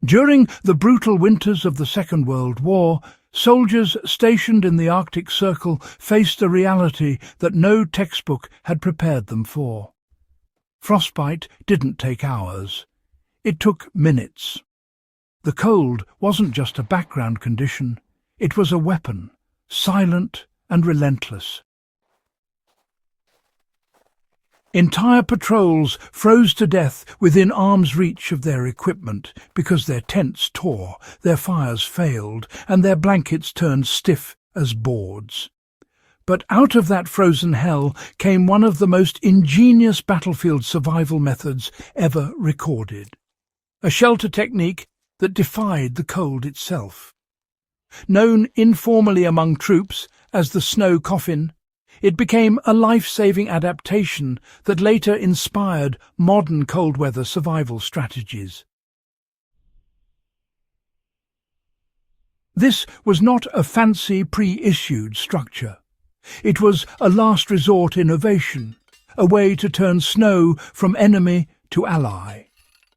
During the brutal winters of the Second World War, soldiers stationed in the Arctic Circle faced a reality that no textbook had prepared them for. Frostbite didn't take hours. It took minutes. The cold wasn't just a background condition. It was a weapon, silent and relentless. Entire patrols froze to death within arm's reach of their equipment because their tents tore, their fires failed, and their blankets turned stiff as boards. But out of that frozen hell came one of the most ingenious battlefield survival methods ever recorded. A shelter technique that defied the cold itself. Known informally among troops as the snow coffin, it became a life-saving adaptation that later inspired modern cold-weather survival strategies. This was not a fancy pre-issued structure. It was a last resort innovation, a way to turn snow from enemy to ally.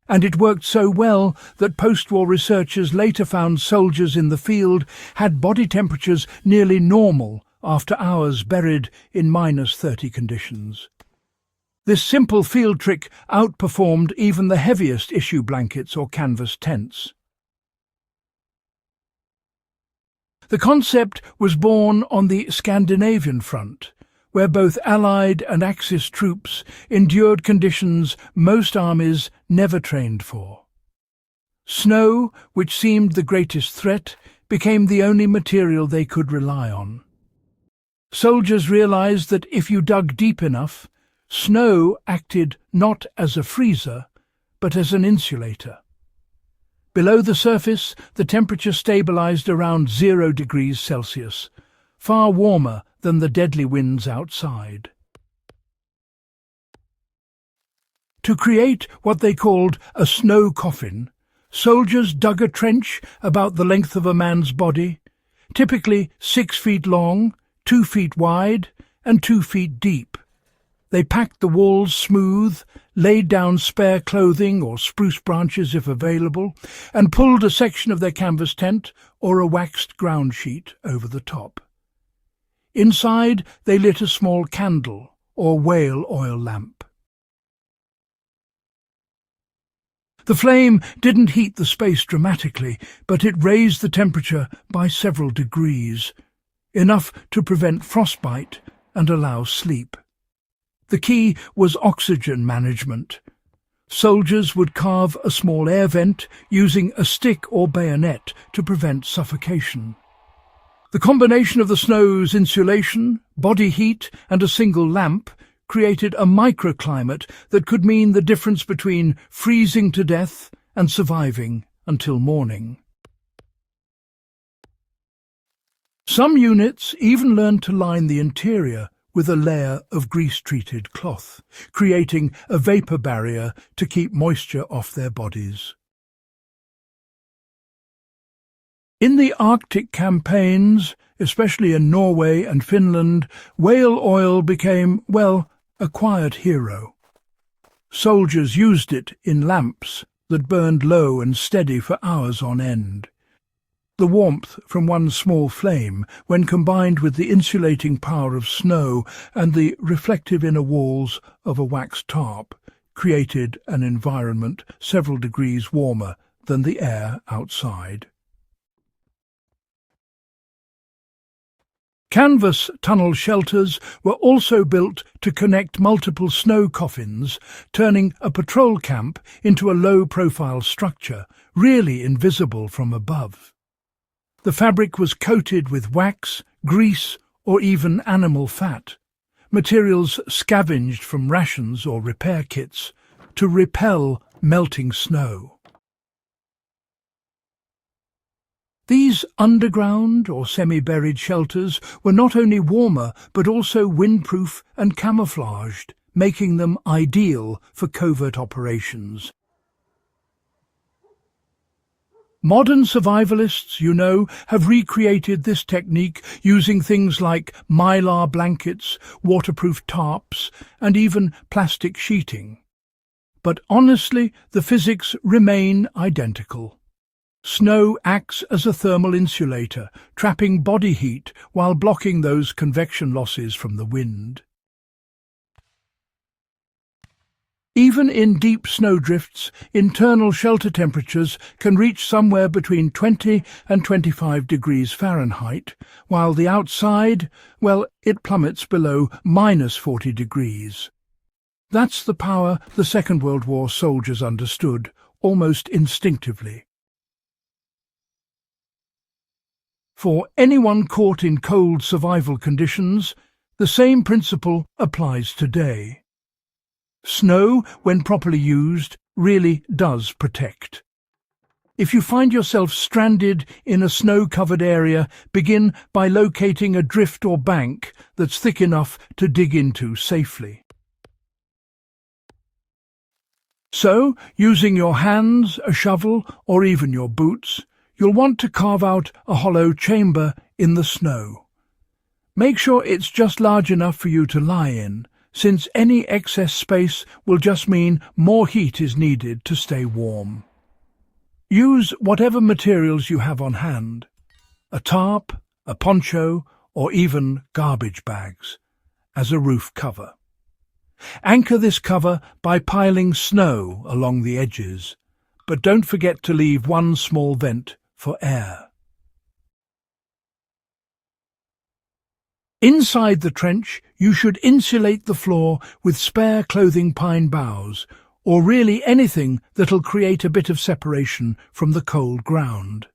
And it worked so well that post-war researchers later found soldiers in the field had body temperatures nearly normal after hours buried in -30 conditions. This simple field trick outperformed even the heaviest issue blankets or canvas tents. The concept was born on the Scandinavian front, where both Allied and Axis troops endured conditions most armies never trained for. Snow, which seemed the greatest threat, became the only material they could rely on. Soldiers realized that if you dug deep enough, snow acted not as a freezer, but as an insulator. Below the surface, the temperature stabilized around 0 degrees Celsius, far warmer than the deadly winds outside. To create what they called a snow coffin, soldiers dug a trench about the length of a man's body, typically 6 feet long, 2 feet wide, and 2 feet deep. They packed the walls smooth, laid down spare clothing or spruce branches if available, and pulled a section of their canvas tent or a waxed ground sheet over the top. Inside, they lit a small candle or whale oil lamp. The flame didn't heat the space dramatically, but it raised the temperature by several degrees, enough to prevent frostbite and allow sleep. The key was oxygen management. Soldiers would carve a small air vent using a stick or bayonet to prevent suffocation. The combination of the snow's insulation, body heat, and a single lamp created a microclimate that could mean the difference between freezing to death and surviving until morning. Some units even learned to line the interior with a layer of grease-treated cloth, creating a vapor barrier to keep moisture off their bodies. In the Arctic campaigns, especially in Norway and Finland, whale oil became, well, a quiet hero. Soldiers used it in lamps that burned low and steady for hours on end. The warmth from one small flame, when combined with the insulating power of snow and the reflective inner walls of a wax tarp, created an environment several degrees warmer than the air outside. Canvas tunnel shelters were also built to connect multiple snow coffins, turning a patrol camp into a low-profile structure, really invisible from above. The fabric was coated with wax, grease, or even animal fat, materials scavenged from rations or repair kits, to repel melting snow. These underground or semi-buried shelters were not only warmer but also windproof and camouflaged, making them ideal for covert operations. Modern survivalists, have recreated this technique using things like mylar blankets, waterproof tarps, and even plastic sheeting. But honestly, the physics remain identical. Snow acts as a thermal insulator, trapping body heat while blocking those convection losses from the wind. Even in deep snowdrifts, internal shelter temperatures can reach somewhere between 20 and 25 degrees Fahrenheit, while the outside, well, it plummets below -40 degrees. That's the power the Second World War soldiers understood, almost instinctively. For anyone caught in cold survival conditions, the same principle applies today. Snow, when properly used, really does protect. If you find yourself stranded in a snow-covered area, begin by locating a drift or bank that's thick enough to dig into safely. So, using your hands, a shovel, or even your boots, you'll want to carve out a hollow chamber in the snow. Make sure it's just large enough for you to lie in, since any excess space will just mean more heat is needed to stay warm. Use whatever materials you have on hand, a tarp, a poncho, or even garbage bags, as a roof cover. Anchor this cover by piling snow along the edges, but don't forget to leave one small vent for air. Inside the trench, you should insulate the floor with spare clothing pine boughs, or really anything that'll create a bit of separation from the cold ground.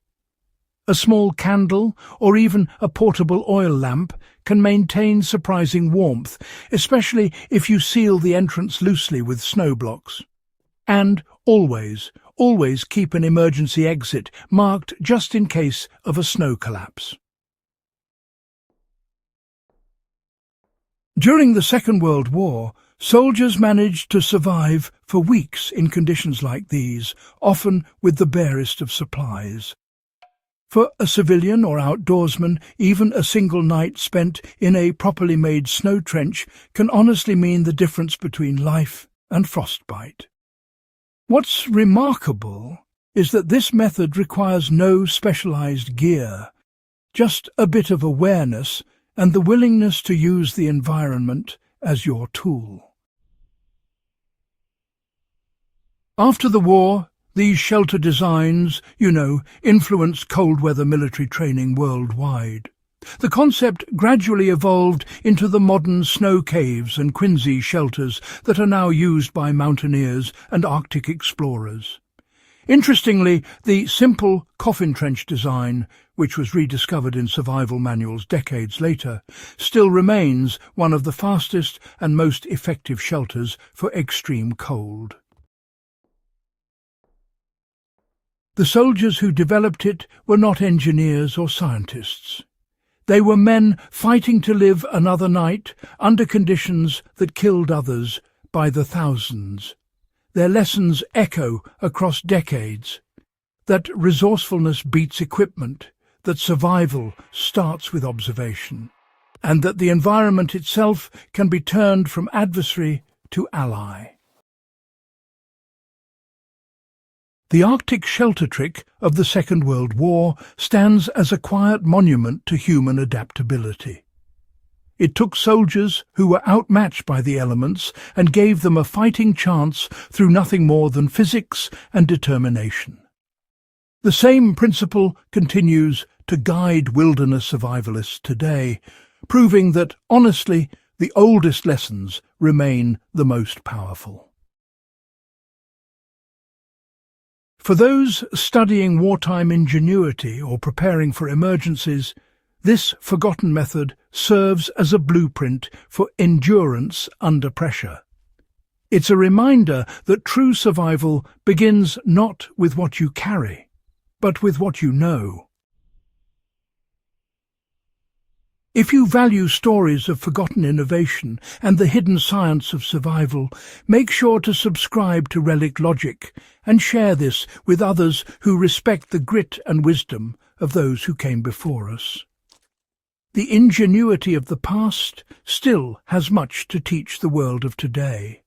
A small candle, or even a portable oil lamp, can maintain surprising warmth, especially if you seal the entrance loosely with snow blocks. And always keep an emergency exit marked just in case of a snow collapse. During the Second World War, soldiers managed to survive for weeks in conditions like these, often with the barest of supplies. For a civilian or outdoorsman, even a single night spent in a properly made snow trench can honestly mean the difference between life and frostbite. What's remarkable is that this method requires no specialized gear, just a bit of awareness and the willingness to use the environment as your tool. After the war, these shelter designs, influenced cold-weather military training worldwide. The concept gradually evolved into the modern snow caves and quinsy shelters that are now used by mountaineers and Arctic explorers. Interestingly, the simple coffin trench design, which was rediscovered in survival manuals decades later, still remains one of the fastest and most effective shelters for extreme cold. The soldiers who developed it were not engineers or scientists. They were men fighting to live another night under conditions that killed others by the thousands. Their lessons echo across decades, that resourcefulness beats equipment, that survival starts with observation, and that the environment itself can be turned from adversary to ally. The Arctic shelter trick of the Second World War stands as a quiet monument to human adaptability. It took soldiers who were outmatched by the elements and gave them a fighting chance through nothing more than physics and determination. The same principle continues to guide wilderness survivalists today, proving that, honestly, the oldest lessons remain the most powerful. For those studying wartime ingenuity or preparing for emergencies, this forgotten method serves as a blueprint for endurance under pressure. It's a reminder that true survival begins not with what you carry, but with what you know. If you value stories of forgotten innovation and the hidden science of survival, make sure to subscribe to Relic Logic and share this with others who respect the grit and wisdom of those who came before us. The ingenuity of the past still has much to teach the world of today.